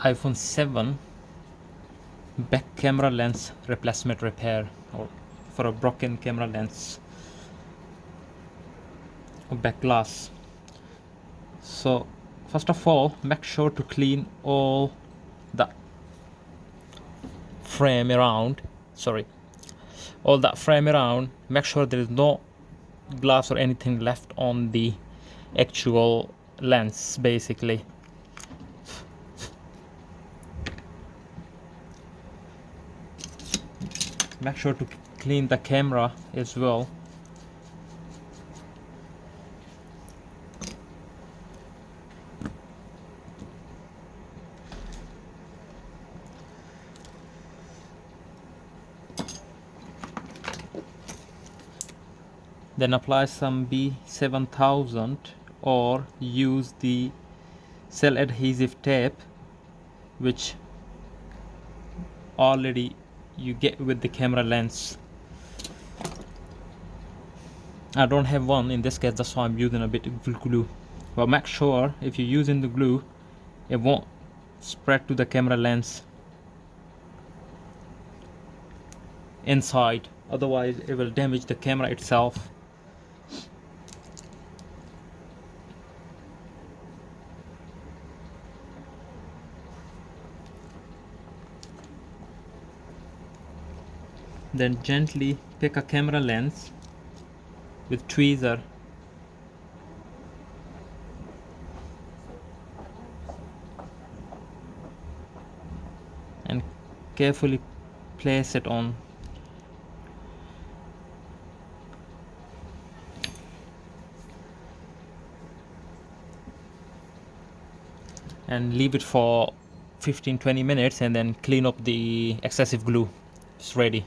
iPhone 7 back camera lens replacement repair, or for a broken camera lens or back glass. So first of all, make sure to clean all the frame around, all that frame around. Make sure there is no glass or anything left on the actual lens basically. Make sure to clean the camera as well. Then apply some B7000 or use the cell adhesive tape which already you get with the camera lens. I don't have one in this case, that's why I'm using a bit of glue. But make sure if you're using the glue, it won't spread to the camera lens inside, otherwise it will damage the camera itself. Then gently pick a camera lens with tweezer and carefully place it on. And leave it for 15-20 minutes and then clean up the excessive glue. It's ready.